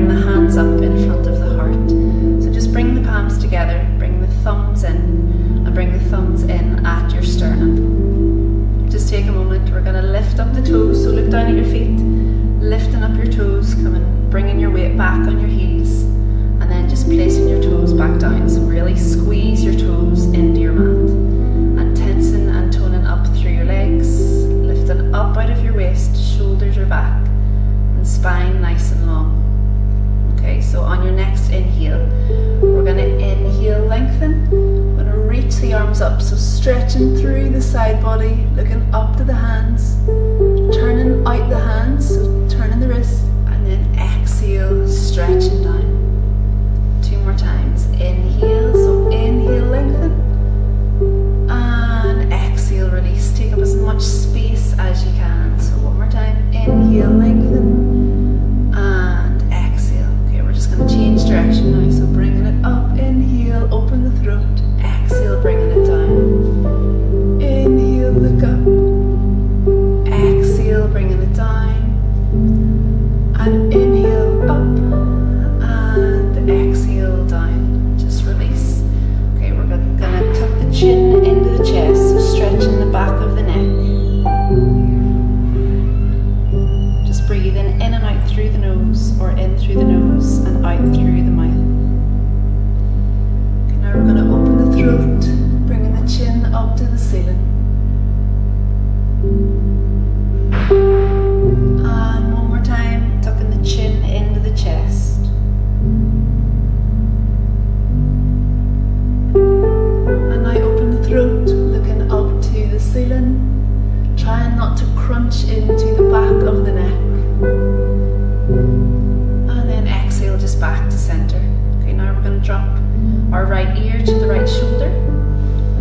bring the hands up in front of the heart. So just bring the palms together, bring the thumbs in, and bring the thumbs in at your sternum. Just take a moment, we're going to lift up the toes, so look down at your feet, lifting up your toes, bringing your weight back on your heels, and then just placing your toes back down. So really squeeze your toes into your mat, and tensing and toning up through your legs, lifting up out of your waist, shoulders are back, and spine nice and long. Okay, so on your next inhale, we're going to inhale, lengthen. We're going to reach the arms up, so stretching through the side body, looking up to the hands, turning out the hands, so turning the wrist, and then exhale, stretching down. 2 more times. Inhale, so inhale, lengthen, and exhale, release. Take up as much space as you can. So 1 more time. Inhale, lengthen, and exhale. Okay, we're just going to change direction now. So bringing it up, inhale, open the throat. Exhale, bringing it down. Inhale, look up. Exhale, bringing it down. And inhale, up. And exhale, down. Just release. Okay, we're going to tuck the chin into the chest, so stretching the back of the neck. Just breathing in and out through the nose, or in through the nose and out through the mouth. Okay, now we're going to open the throat, bringing the chin up to the ceiling. And 1 more time, tucking the chin into the chest. And now open the throat, looking up to the ceiling, trying not to crunch into the back of the neck. And then exhale, just back to center. Okay, now we're going to drop our right ear to the right shoulder,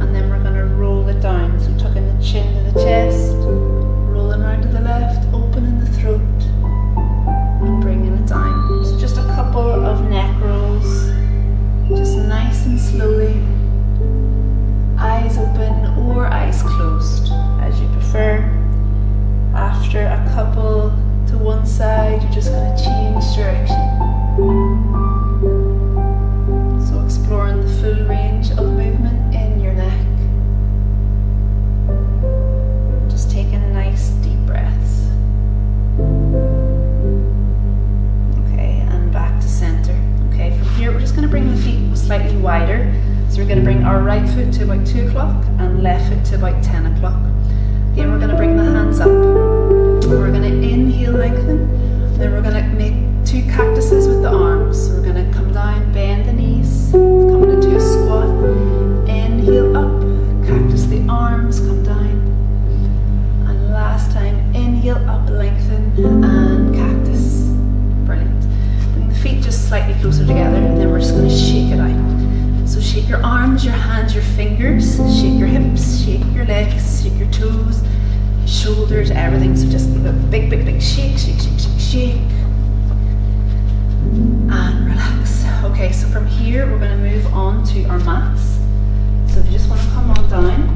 and then we're going to roll it down. So tucking the chin to the chest, rolling around to the left, opening the throat, and bringing it down. So just a couple of neck rolls, just nice and slowly. Eyes open or eyes closed, as you prefer. After a couple to one side, you're just going to change direction. So exploring the full range of movement in your neck. Just taking nice deep breaths. Okay, and back to center. Okay, from here we're just going to bring the feet slightly wider. So we're going to bring our right foot to about 2 o'clock and left foot to about 10 o'clock. Again, we're going to bring the hands up. We're going to inhale, lengthen. Then we're going to make 2 cactuses with the arms. So we're going to come down, bend the knees, coming into a squat. Inhale up, cactus the arms, come down. And last time, inhale up, lengthen, and cactus. Brilliant. Bring the feet just slightly closer together, and then we're just going to shake it out. So shake your arms, your hands, your fingers, shake your hips, shake your legs, shake your toes, shoulders, everything. So just give a big, big, big shake, shake, shake, shake, shake. And relax. Okay, so from here we're going to move on to our mats. So if you just want to come on down,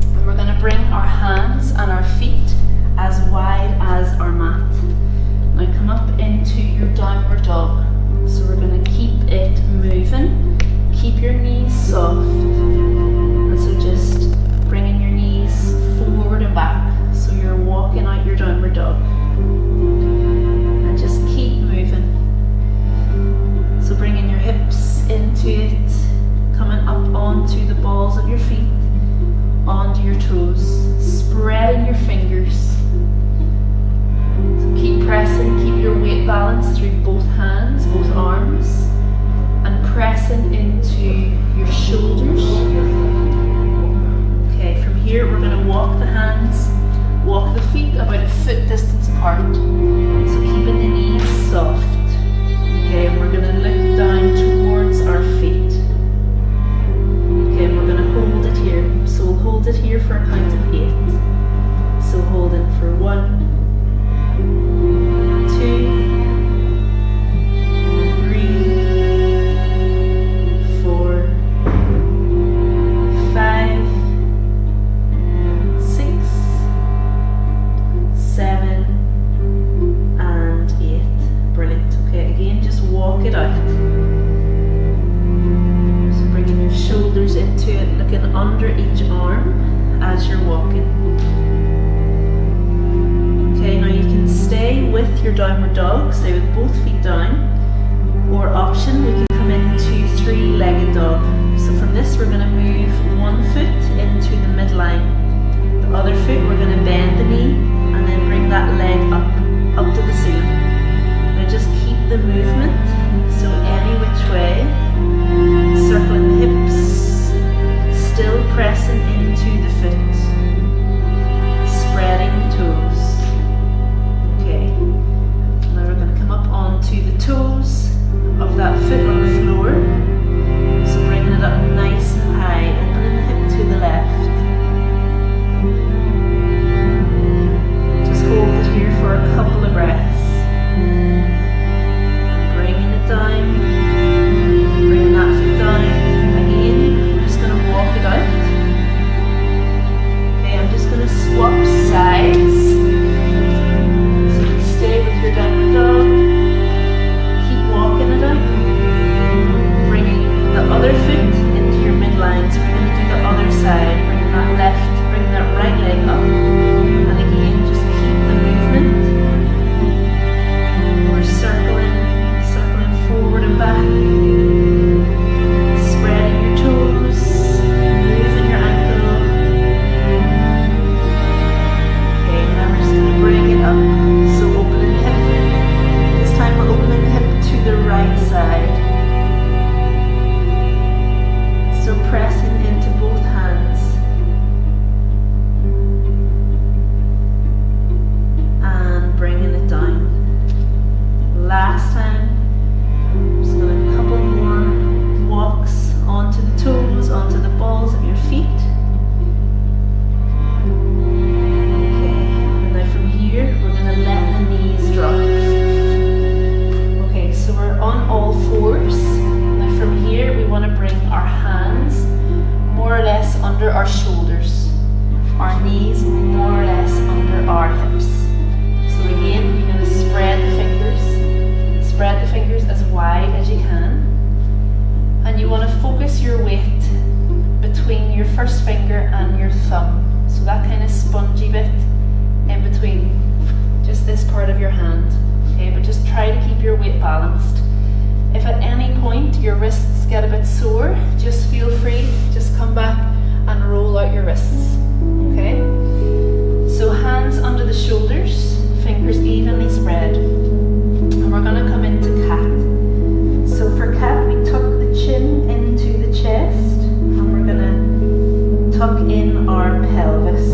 and we're going to bring our hands and our feet as wide as our mat. Now come up into your downward dog. So we're going to keep it moving. Keep your knees soft, and so just bringing your knees forward and back, so you're walking out your downward dog, and just keep moving. So bringing your hips into it, coming up onto the balls of your feet, onto your toes, spreading your fingers. So keep pressing, keep your weight balance through both hands, both arms, and pressing into your shoulders. Okay, from here we're going to walk the hands, walk the feet about a foot distance apart. So keeping the knees soft. Okay, and we're going to look down towards our feet. Okay, and we're going to hold it here. So we'll hold it here for a count of 8. So hold it for 1, 2, 3, 4, midline. The other foot, we're going to bend the knee and then bring that leg up to the ceiling. Now just keep the movement, so any which way, circling the hips, still pressing into the foot, spreading the toes. Okay, now we're going to come up onto the toes of that foot on the floor. So bringing it up nice and high, opening the hip to the left. Just hold it here for a couple of breaths. And bringing it down, bringing that foot down. Again, we're just going to walk it out. Okay, I'm just going to swap sides. So you stay with your downward dog. Keep walking it out. Bringing the other foot into your midline. So we're going to do the other side. Bringing that left, bringing that right leg up. And again, just keep the movement. We're circling forward and back. Spreading your toes, moving your ankle. Okay, now we're just going to bring it up. So opening the hip. This time we're opening the hip to the right side. So pressing into both hands. And bringing it down. Last time. Just going to a couple more walks onto the toes, onto the balls of your feet. Okay, and now from here we're going to let the knees drop. Okay, so we're on all fours. Now from here we want to bring our hands more or less under our shoulders, our knees more or less under our hips. So again, you're going to spread the fingers as wide as you can, and you want to focus your weight between your first finger and your thumb, so that kind of spongy bit in between just this part of your hand. Okay, but just try to keep your weight balanced. If at any point your wrists get a bit sore, just feel free, just come back and roll out your wrists. Okay, so hands under the shoulders, fingers evenly spread. And we're going to come into cat. So for cat, we tuck the chin into the chest, and we're going to tuck in our pelvis.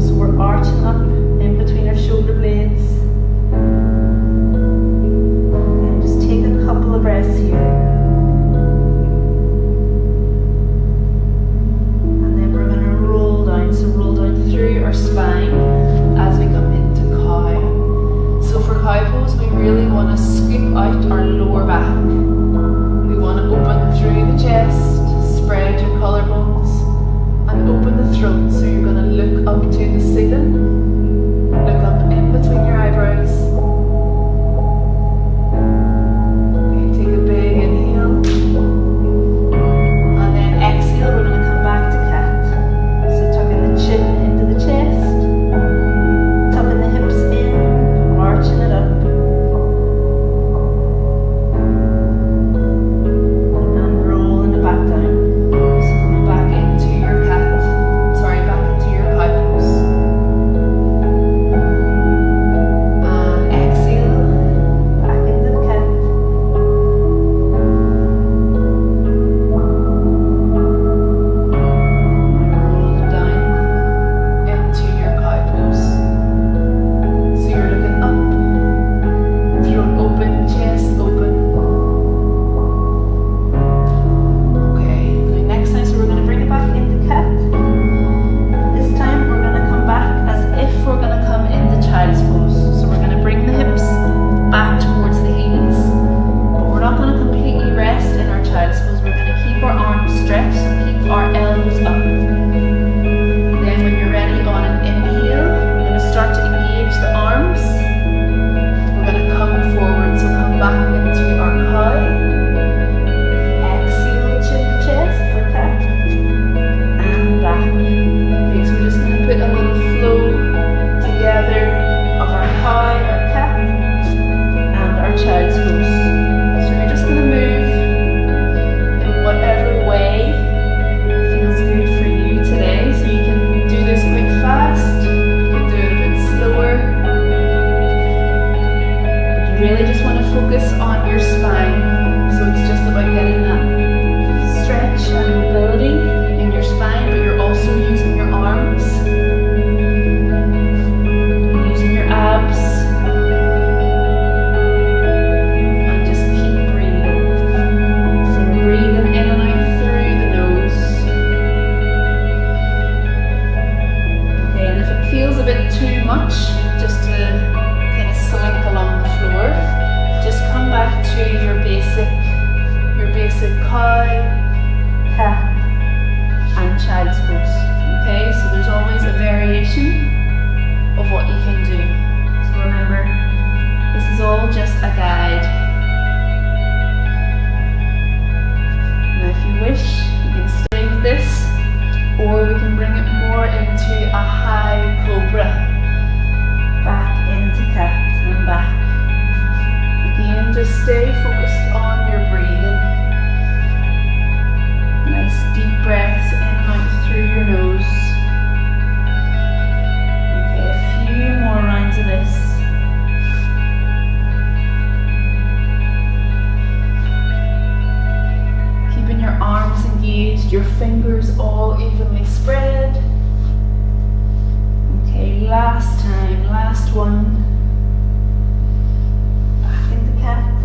So we're arching up in between our shoulder blades. And just take a couple of breaths here. And then we're going to roll down. So roll down through our spine as we come into cow. So for cow pose, we really want to scoop out our lower back. We want to open through the chest, spread your collarbones, and open the throat. So you're going to look up to the ceiling, look up in between your eyebrows. Okay, take a big inhale, and then exhale. We're going to come back to cat. So tucking the chin into the chest, tucking the hips in, arching it up. And rolling it back down. So coming back into your back into your cow pose. all evenly spread. Okay, last time, last one. Back into cat.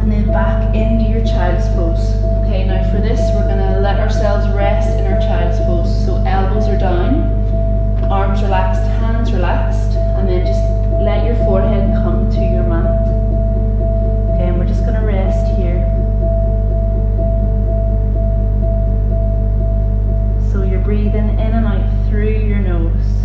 And then back into your child's pose. Okay, now for this we're going to let ourselves rest in our child's pose. So elbows are down, arms relaxed, hands relaxed, and then just let your forehead come to your mat. Okay, and we're just going to rest here. So you're breathing in and out through your nose.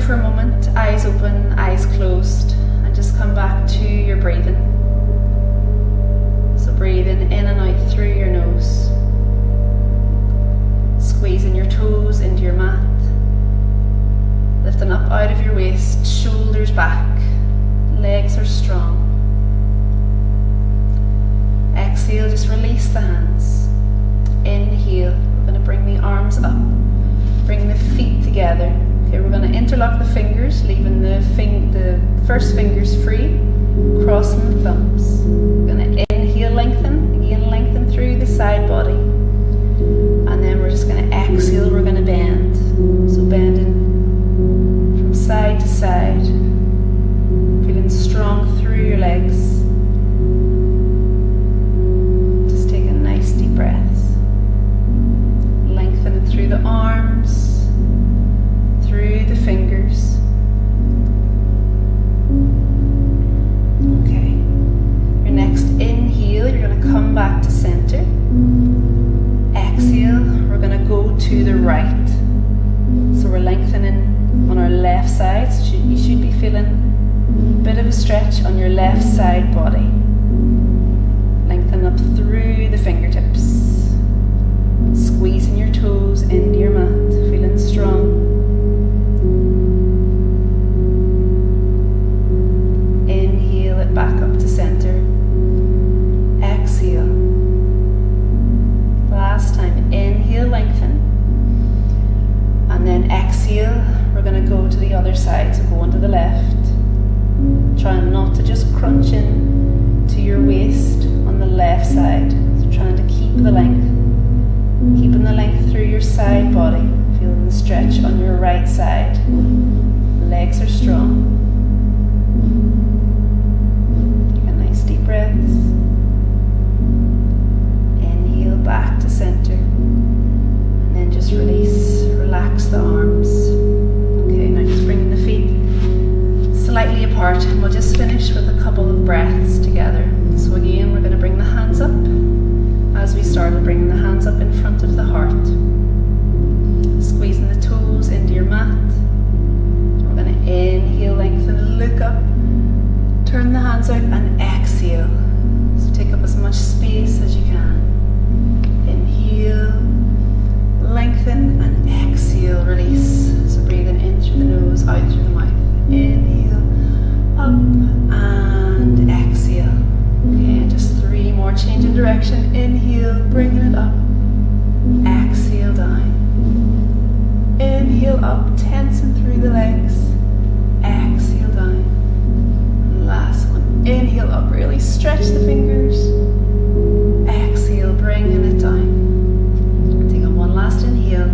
for a moment, eyes open, eyes closed, and just come back to your breathing. So breathing in and out through your nose, squeezing your toes into your mat, lifting up out of your waist, shoulders back, legs are strong. Exhale, just release the hands. Inhale, we're going to bring the arms up, bring the feet together. Okay, we're going to interlock the fingers, leaving the first fingers free, crossing the thumbs. We're going to inhale, lengthen, again lengthen through the side body. And then we're just going to exhale, we're going to bend. So bending from side to side, feeling strong through your legs. Just take a nice deep breath. Lengthen it through the arms, through the fingers. Okay. Your next inhale, you're going to come back to center. Exhale, we're going to go to the right. So we're lengthening on our left side. So you should be feeling a bit of a stretch on your left side body. Lengthen up through the fingertips. Squeezing your toes into your mat, feeling strong. Inhale it back up to center. Exhale. Last time, inhale, lengthen. And then exhale, we're going to go to the other side, so go onto the left. Trying not to just crunch in to your waist on the left side. So trying to keep the length. Keeping the length through your side body, feeling the stretch on your right side. Legs are strong. Take a nice deep breath. Inhale back to center. And then just release, relax the arms. Okay, now just bringing the feet slightly apart, and we'll just finish with a couple of breaths together. So again, we're going to bring the hands up. As we started, bringing the hands up in front of the heart, squeezing the toes into your mat. We're going to inhale, lengthen, look up, turn the hands out, and exhale. So take up as much space as you can. Inhale, lengthen, and exhale, release. So breathing in through the nose, out through the mouth. Inhale, up, and exhale. Okay, just 3 more, change in direction. Inhale, bringing it up. Exhale, down. Inhale, up, tensing through the legs. Exhale, down. And last one. Inhale, up, really stretch the fingers. Exhale, bringing it down. Take one last inhale.